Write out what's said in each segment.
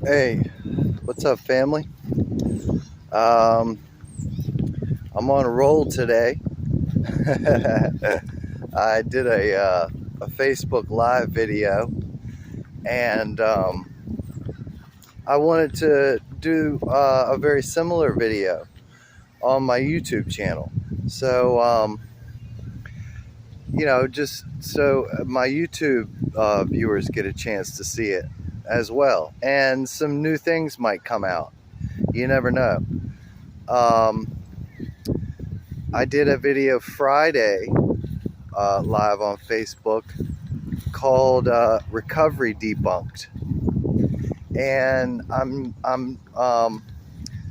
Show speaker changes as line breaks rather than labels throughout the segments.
Hey, what's up, family? Um, I'm on a roll today. I did a Facebook Live video, and I wanted to do a very similar video on my YouTube channel. So, just so my YouTube viewers get a chance to see it as well, and some new things might come out. You never know. Um, I did a video Friday live on Facebook called Recovery Debunked, and I'm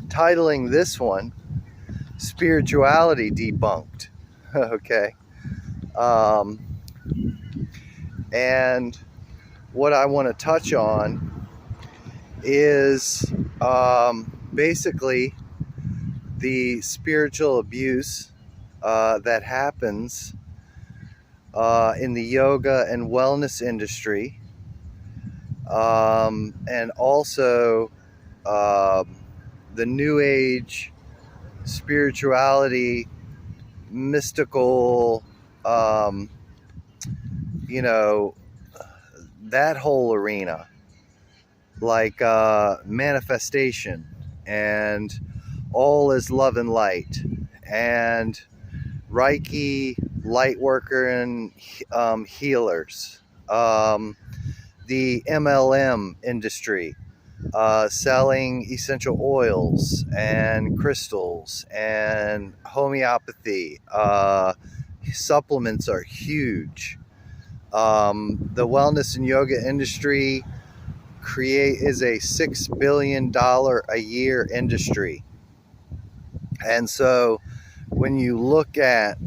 titling this one Spirituality Debunked. Okay, um, and what I want to touch on is basically the spiritual abuse that happens in the yoga and wellness industry, and also the New Age spirituality, mystical, um, you know, that whole arena, like manifestation and all is love and light, and Reiki, light worker, and healers, the MLM industry, selling essential oils and crystals and homeopathy. Supplements are huge. The wellness and yoga industry is a $6 billion a year industry. And so when you look at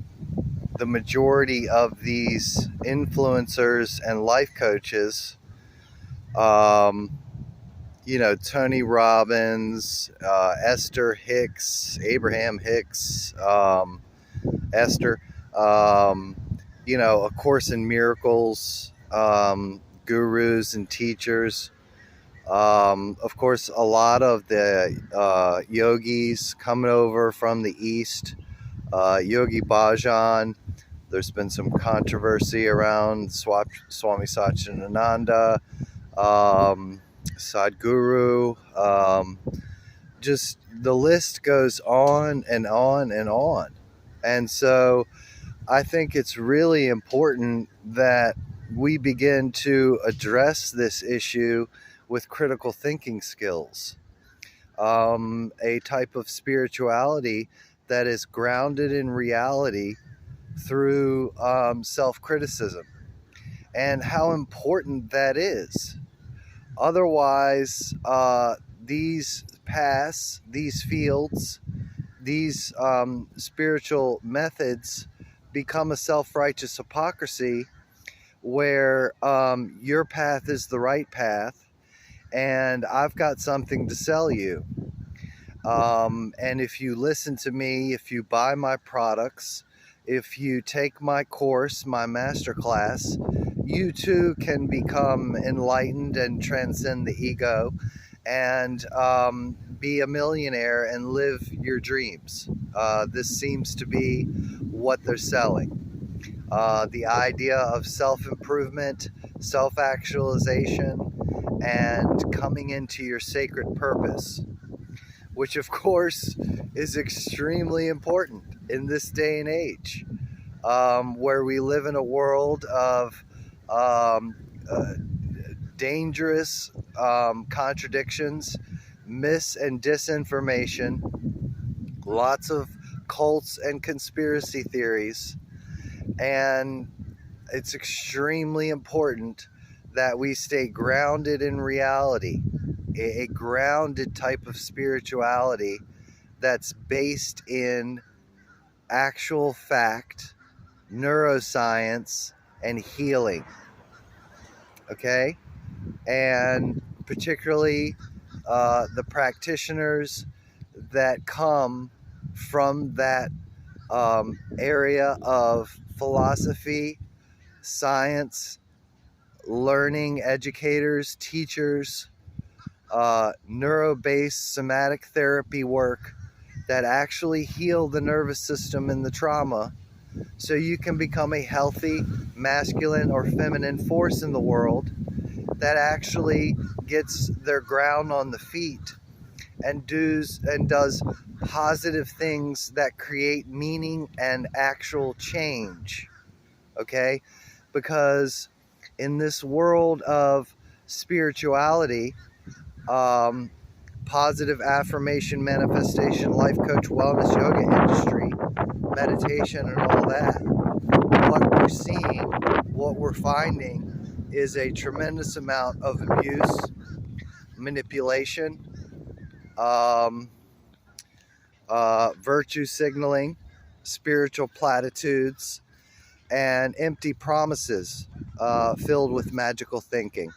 the majority of these influencers and life coaches, Tony Robbins, Esther Hicks, Abraham Hicks, Esther, A Course in Miracles, gurus and teachers. Of course, a lot of the yogis coming over from the East, Yogi Bhajan. There's been some controversy around Swami Satchidananda, Sadhguru. Just the list goes on and on and on. And so I think it's really important that we begin to address this issue with critical thinking skills, a type of spirituality that is grounded in reality through self-criticism, and how important that is. Otherwise, these paths, these fields, these spiritual methods become a self-righteous hypocrisy where your path is the right path and I've got something to sell you. And if you listen to me, if you buy my products, if you take my course, my masterclass, you too can become enlightened and transcend the ego and be a millionaire and live your dreams. This seems to be what they're selling. The idea of self-improvement, self-actualization, and coming into your sacred purpose, which of course is extremely important in this day and age, where we live in a world of dangerous contradictions, mis and disinformation, lots of cults and conspiracy theories, and it's extremely important that we stay grounded in reality, a grounded type of spirituality that's based in actual fact, neuroscience, and healing. Okay? And particularly the practitioners that come from that area of philosophy, science, learning, educators, teachers, neuro-based somatic therapy work that actually heal the nervous system and the trauma, so you can become a healthy masculine or feminine force in the world that actually gets their ground on the feet and does positive things that create meaning and actual change. Okay? Because in this world of spirituality, positive affirmation, manifestation, life coach, wellness, yoga industry, meditation, and all that, what we're seeing, what we're finding is a tremendous amount of abuse, manipulation, um, virtue signaling, spiritual platitudes, and empty promises filled with magical thinking.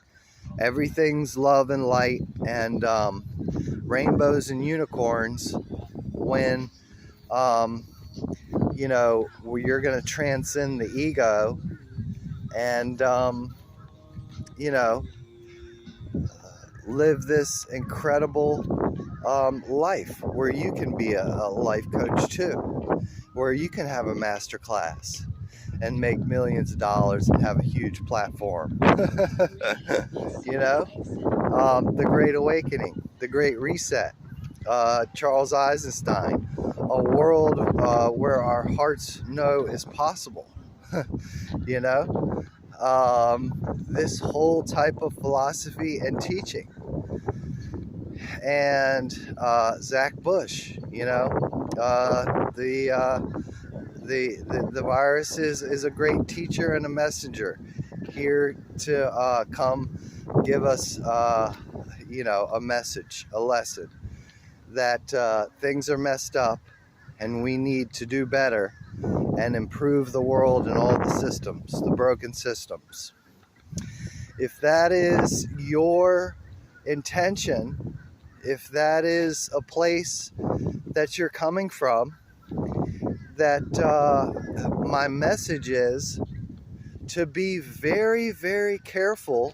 Everything's love and light and rainbows and unicorns when, you're going to transcend the ego and, live this incredible life where you can be a life coach too, where you can have a master class and make millions of dollars and have a huge platform. The Great Awakening, the Great Reset, Charles Eisenstein, a world where our hearts know is possible. This whole type of philosophy and teaching. And Zach Bush, the virus is a great teacher and a messenger here to come give us, a message, a lesson that things are messed up and we need to do better and improve the world and all the systems, the broken systems. If that is your intention, if that is a place that you're coming from, that my message is to be very, very careful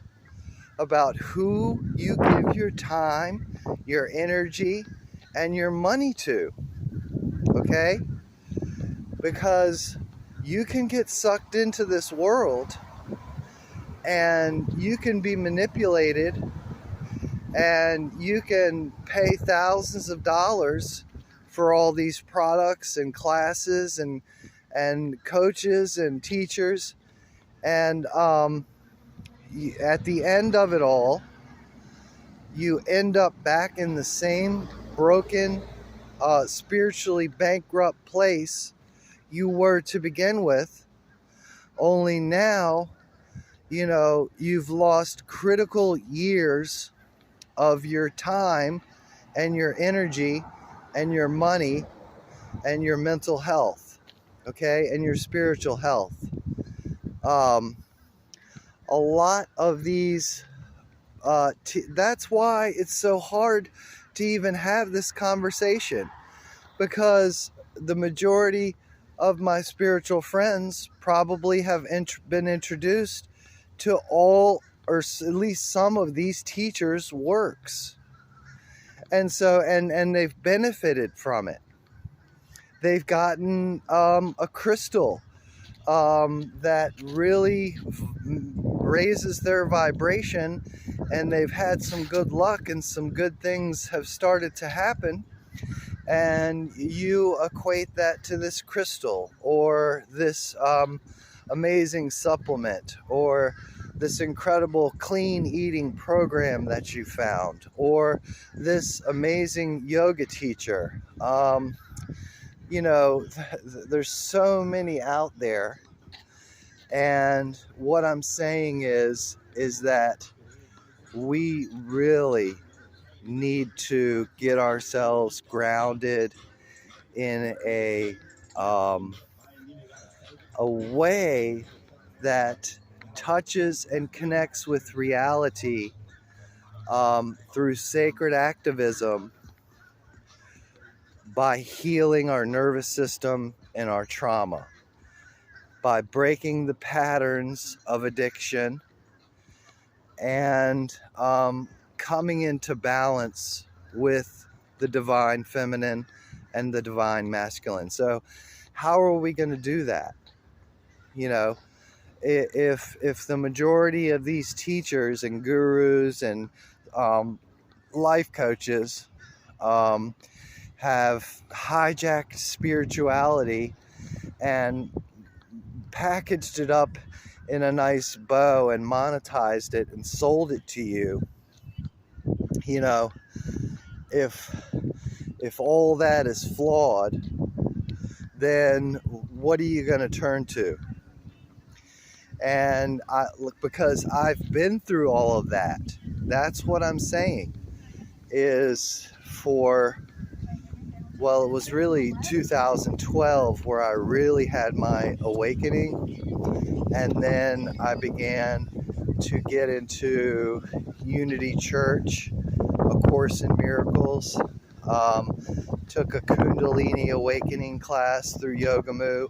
about who you give your time, your energy, and your money to, okay? Because you can get sucked into this world and you can be manipulated and you can pay thousands of dollars for all these products and classes and coaches and teachers, and at the end of it all, you end up back in the same broken, spiritually bankrupt place you were to begin with, only now, you've lost critical years of your time and your energy and your money and your mental health, okay, and your spiritual health. A lot of these, that's why it's so hard to even have this conversation, because the majority of my spiritual friends probably have been introduced to all or at least some of these teachers' works. And so, and they've benefited from it. They've gotten a crystal that really raises their vibration, and they've had some good luck and some good things have started to happen. And you equate that to this crystal or this amazing supplement or this incredible clean eating program that you found or this amazing yoga teacher. There's so many out there. And what I'm saying is that we really need to get ourselves grounded in a way that touches and connects with reality through sacred activism, by healing our nervous system and our trauma, by breaking the patterns of addiction and coming into balance with the divine feminine and the divine masculine. So how are we going to do that? You know, if the majority of these teachers and gurus and life coaches have hijacked spirituality and packaged it up in a nice bow and monetized it and sold it to you, you know, if all that is flawed, then what are you going to turn to? And because I've been through all of that, that's what I'm saying is it was really 2012 where I really had my awakening. And then I began to get into Unity Church, A Course in Miracles, took a Kundalini awakening class through Yogamu,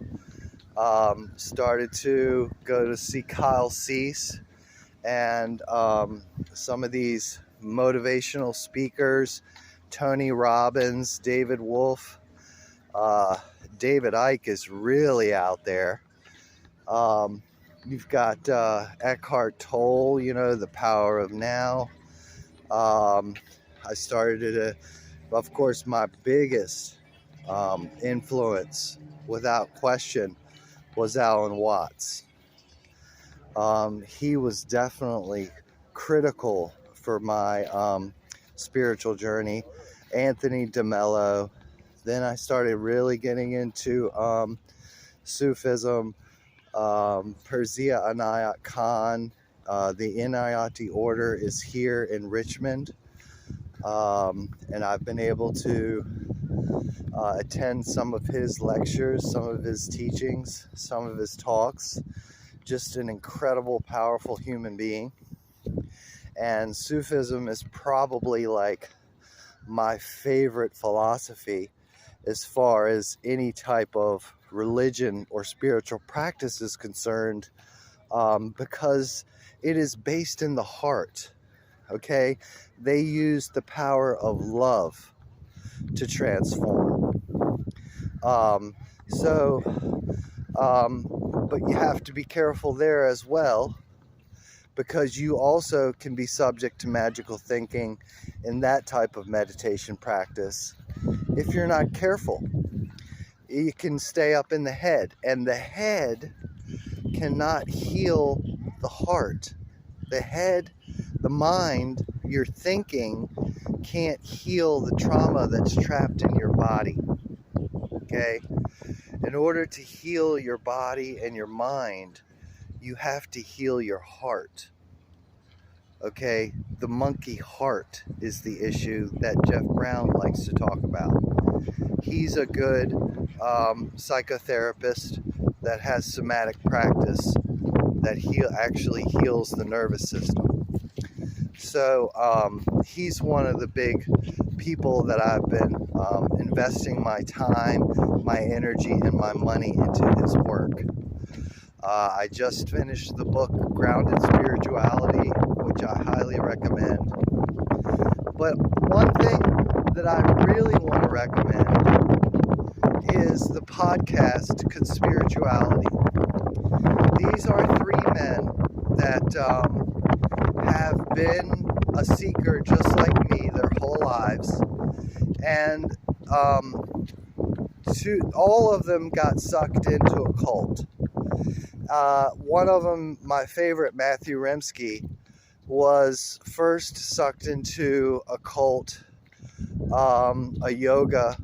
started to go to see Kyle Cease and some of these motivational speakers, Tony Robbins, David Wolf, David Icke is really out there. You've got Eckhart Tolle, The Power of Now. I started of course, my biggest influence, without question, was Alan Watts. He was definitely critical for my spiritual journey. Anthony DeMello. Then I started really getting into Sufism, Perzia Anayat Khan. The Inayati order is here in Richmond. And I've been able to attend some of his lectures, some of his teachings, some of his talks. Just an incredible, powerful human being. And Sufism is probably like my favorite philosophy as far as any type of religion or spiritual practice is concerned, because it is based in the heart. Okay, they use the power of love to transform. But you have to be careful there as well, because you also can be subject to magical thinking in that type of meditation practice. If you're not careful, you can stay up in the head, and the head cannot heal the heart. The head, the mind, your thinking can't heal the trauma that's trapped in your body. Okay? In order to heal your body and your mind, you have to heal your heart. Okay? The monkey heart is the issue that Jeff Brown likes to talk about. He's a good psychotherapist that has somatic practice that actually heals the nervous system. So he's one of the big people that I've been investing my time, my energy, and my money into his work. I just finished the book Grounded Spirituality, which I highly recommend. But one thing that I really want to recommend is the podcast Comnspirituality. These are three men that have been a seeker just like me their whole lives, and all of them got sucked into a cult. One of them, my favorite, Matthew Remski, was first sucked into a cult, a yoga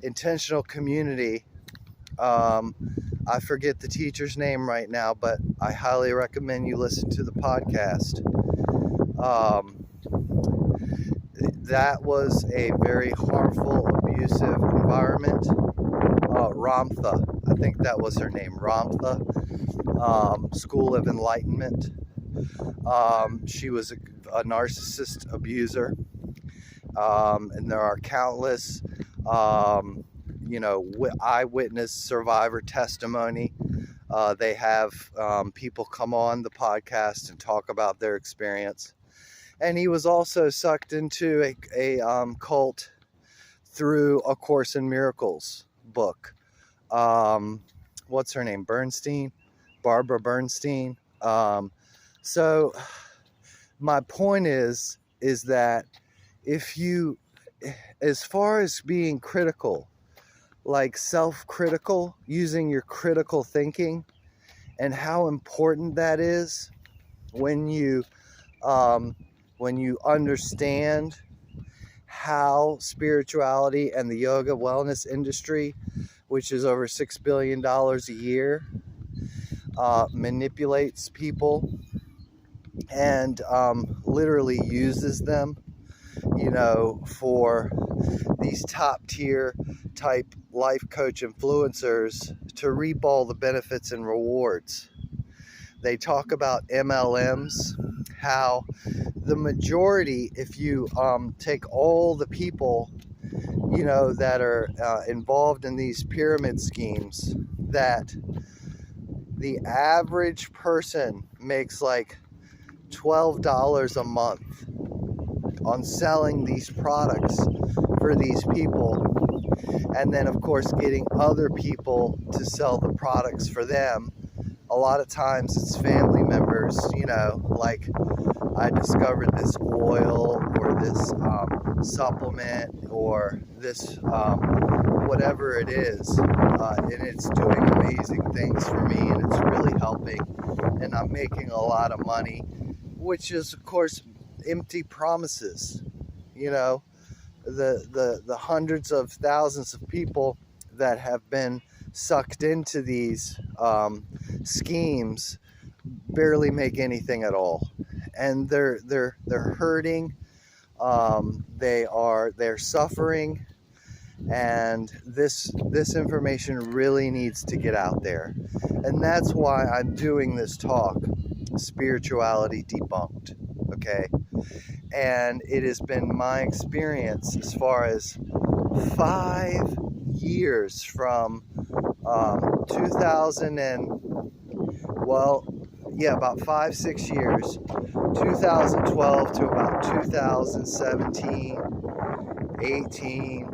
intentional community. I forget the teacher's name right now, but I highly recommend you listen to the podcast. That was a very harmful, abusive environment. Ramtha, I think that was her name, Ramtha, School of Enlightenment. She was a narcissist abuser. And there are countless, eyewitness survivor testimony. They have people come on the podcast and talk about their experience. And he was also sucked into a cult through A Course in Miracles book. What's her name? Barbara Bernstein. So my point is that if you, as far as being critical, like self-critical, using your critical thinking, and how important that is when you understand how spirituality and the yoga wellness industry, which is over $6 billion a year, manipulates people and literally uses them, for these top tier type life coach influencers to reap all the benefits and rewards. They talk about MLMs, how the majority, if you take all the people, that are involved in these pyramid schemes, that the average person makes like $12 a month on selling these products for these people, and then of course getting other people to sell the products for them. A lot of times it's family members, like I discovered this oil or this supplement or this whatever it is, and it's doing amazing things for me, and it's really helping, and I'm making a lot of money, which is of course empty promises. The hundreds of thousands of people that have been sucked into these schemes barely make anything at all, and they're hurting. They're suffering, and this information really needs to get out there, and that's why I'm doing this talk, Spirituality Debunked. Okay, and it has been my experience as far as 5 years from 2000 and about 5-6 years, 2012 to about 2017, 18.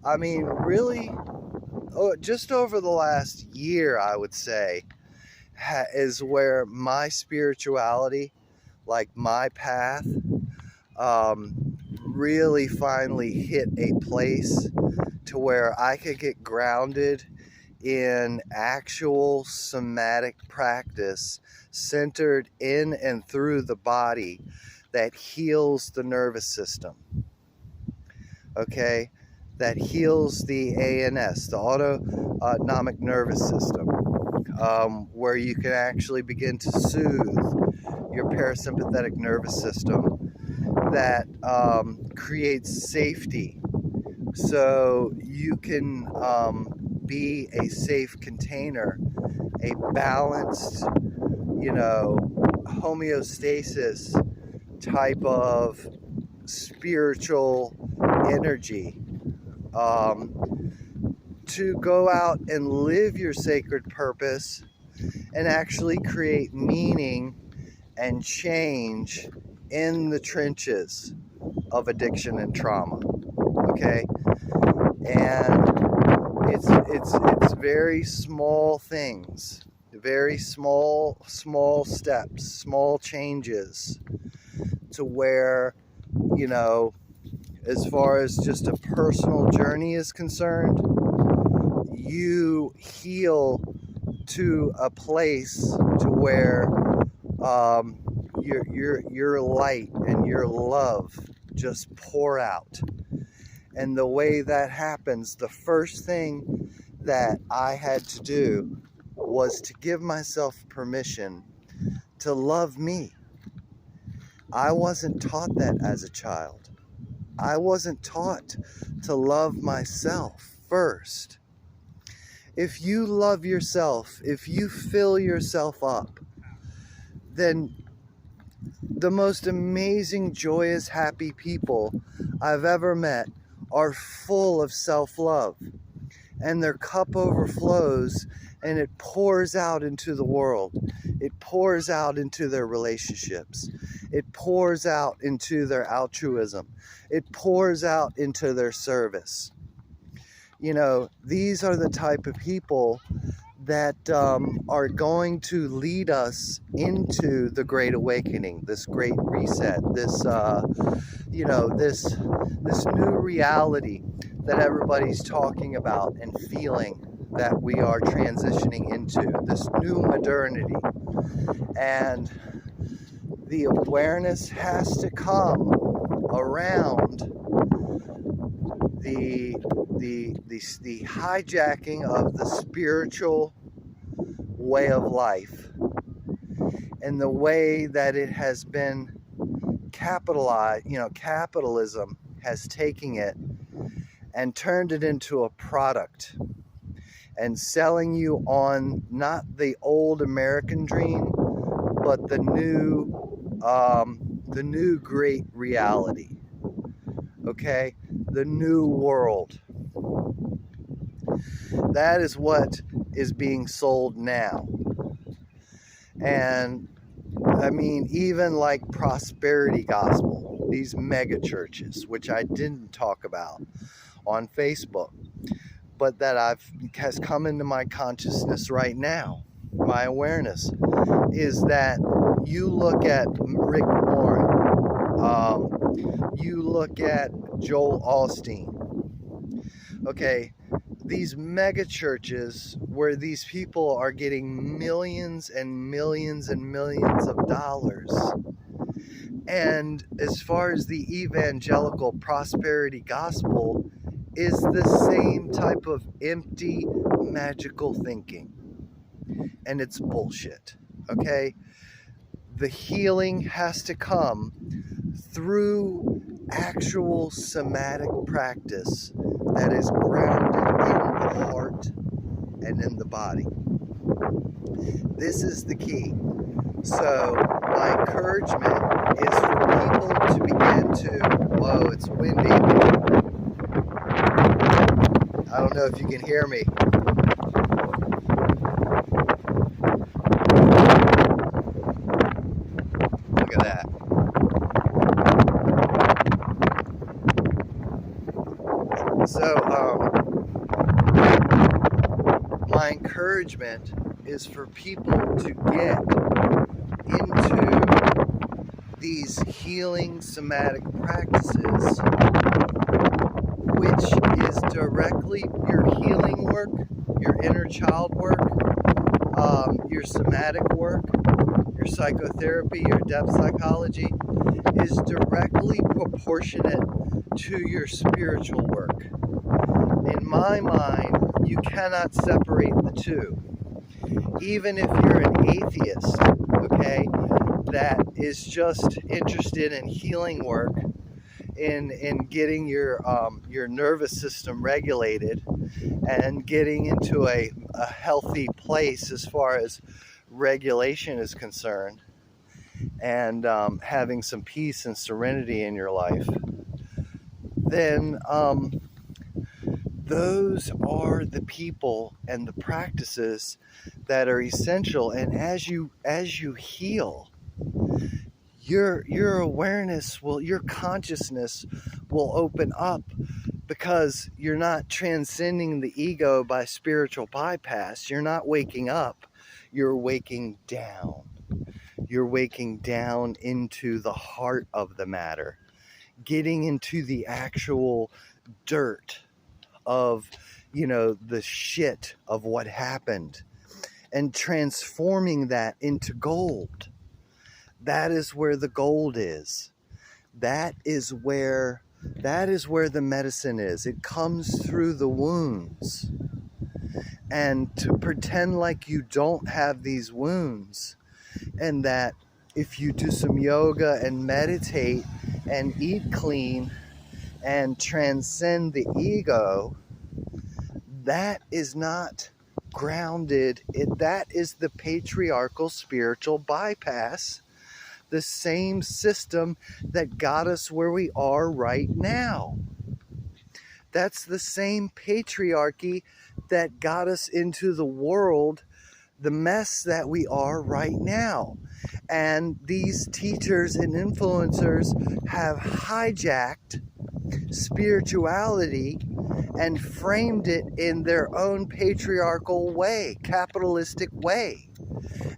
I mean, really, just over the last year, I would say, is where my spirituality, like my path, really finally hit a place to where I could get grounded in actual somatic practice centered in and through the body that heals the nervous system. Okay? That heals the ANS, the autonomic nervous system, where you can actually begin to soothe your parasympathetic nervous system, that creates safety, so you can be a safe container, a balanced, homeostasis type of spiritual energy, to go out and live your sacred purpose and actually create meaning and change in the trenches of addiction and trauma. Okay, and it's very small things, very small steps, small changes, to where, as far as just a personal journey is concerned, you heal to a place to where your light and your love just pour out. And the way that happens, the first thing that I had to do was to give myself permission to love me. I wasn't taught that as a child. I wasn't taught to love myself first. If you love yourself, if you fill yourself up, then the most amazing, joyous, happy people I've ever met are full of self-love, and their cup overflows, and it pours out into the world. It pours out into their relationships. It pours out into their altruism. It pours out into their service. You know, these are the type of people that are going to lead us into the Great Awakening, this Great Reset, this this new reality that everybody's talking about and feeling that we are transitioning into, this new modernity. And the awareness has to come around the hijacking of the spiritual way of life and the way that it has been capitalized. Capitalism has taken it and turned it into a product and selling you on not the old American dream, but the new great reality. Okay, the new world. That is what is being sold now. And I mean, even like prosperity gospel, these mega churches, which I didn't talk about on Facebook, but that has come into my consciousness right now, my awareness, is that you look at Rick Warren, you look at Joel Osteen, okay, these mega churches where these people are getting millions and millions and millions of dollars. And as far as the evangelical prosperity gospel is the same type of empty, magical thinking. And it's bullshit, okay? The healing has to come through actual somatic practice that is grounded in the heart and in the body. This is the key. So my encouragement is for people to begin to, whoa, it's windy. I don't know if you can hear me. Look at that. So, my encouragement is for people to get into these healing somatic practices, which is directly your healing work, your inner child work, your somatic work, your psychotherapy, your depth psychology, is directly proportionate to your spiritual work. In my mind, you cannot separate the two. Even if you're an atheist, okay, that is just interested in healing work, in getting your nervous system regulated and getting into a healthy place as far as regulation is concerned, and having some peace and serenity in your life, then those are the people and the practices that are essential. And as you heal, your awareness your consciousness will open up, because you're not transcending the ego by spiritual bypass. You're not waking up, you're waking down. You're waking down into the heart of the matter, getting into the actual dirt of, the shit of what happened, and transforming that into gold. That is where the gold is. That is where the medicine is. It comes through the wounds. And to pretend like you don't have these wounds, and that if you do some yoga and meditate and eat clean and transcend the ego, that is not grounded. That is the patriarchal spiritual bypass, the same system that got us where we are right now. That's the same patriarchy that got us into the world, the mess that we are right now. And these teachers and influencers have hijacked spirituality and framed it in their own patriarchal way, capitalistic way.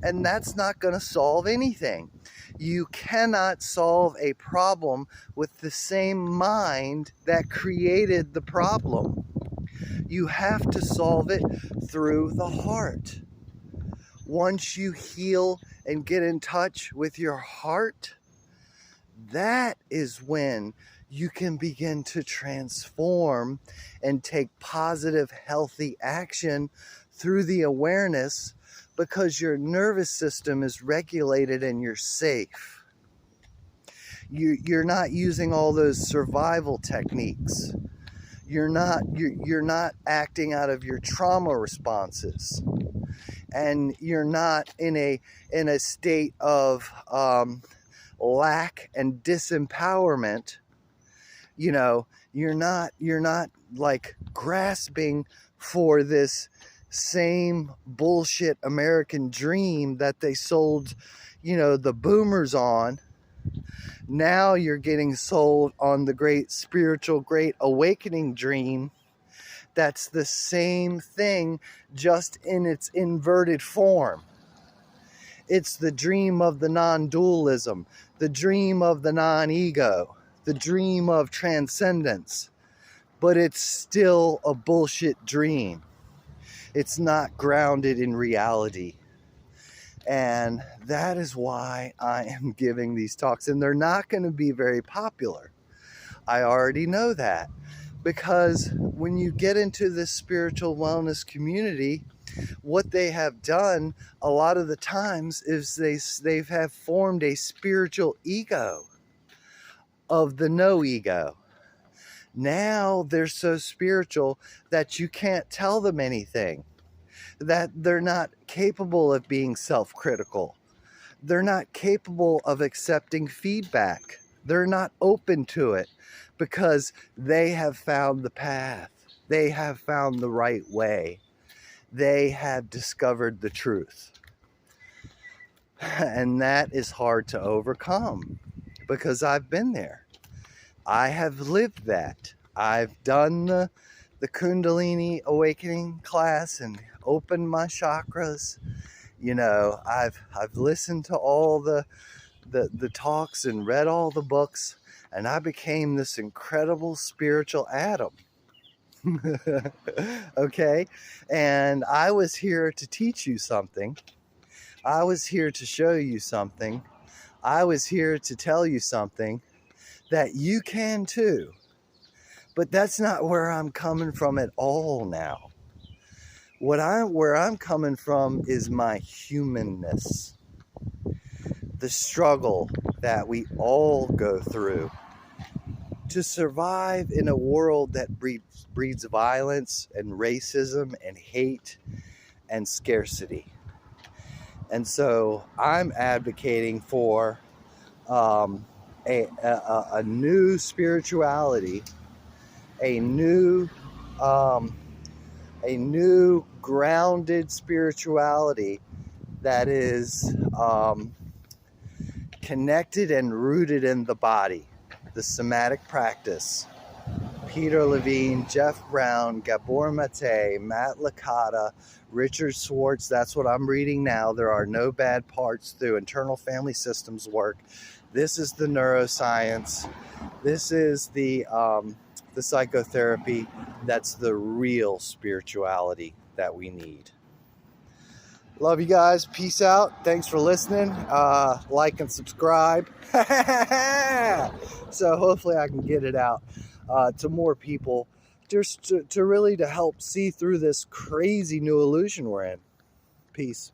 And that's not going to solve anything. You cannot solve a problem with the same mind that created the problem. You have to solve it through the heart. Once you heal and get in touch with your heart, that is when you can begin to transform and take positive, healthy action through the awareness, because your nervous system is regulated and you're safe. You're not using all those survival techniques. You're not acting out of your trauma responses, and you're not in a state of lack and disempowerment. You're not like grasping for this same bullshit American dream that they sold, the boomers on. Now you're getting sold on the great spiritual, great awakening dream. That's the same thing, just in its inverted form. It's the dream of the non-dualism, the dream of the non-ego, the dream of transcendence. But it's still a bullshit dream. It's not grounded in reality. And that is why I am giving these talks. And they're not going to be very popular. I already know that. Because when you get into this spiritual wellness community, what they have done a lot of the times is they have formed a spiritual ego of the no ego. Now they're so spiritual that you can't tell them anything, that they're not capable of being self-critical. They're not capable of accepting feedback. They're not open to it because they have found the path. They have found the right way. They have discovered the truth. And that is hard to overcome because I've been there. I have lived that. I've done the Kundalini awakening class and opened my chakras. I've listened to all the talks and read all the books, and I became this incredible spiritual atom. Okay? And I was here to teach you something. I was here to show you something. I was here to tell you something that you can too. But that's not where I'm coming from at all now. Where I'm coming from is my humanness. The struggle that we all go through to survive in a world that breeds violence and racism and hate and scarcity. And so I'm advocating for a new spirituality, a new grounded spirituality that is connected and rooted in the body, the somatic practice. Peter Levine, Jeff Brown, Gabor Mate, Matt Licata, Richard Schwartz. That's what I'm reading now. There are no bad parts through internal family systems work. This is the neuroscience. This is the psychotherapy. That's the real spirituality that we need. Love you guys. Peace out. Thanks for listening. Like and subscribe. So hopefully I can get it out to more people, just to really help see through this crazy new illusion we're in. Peace.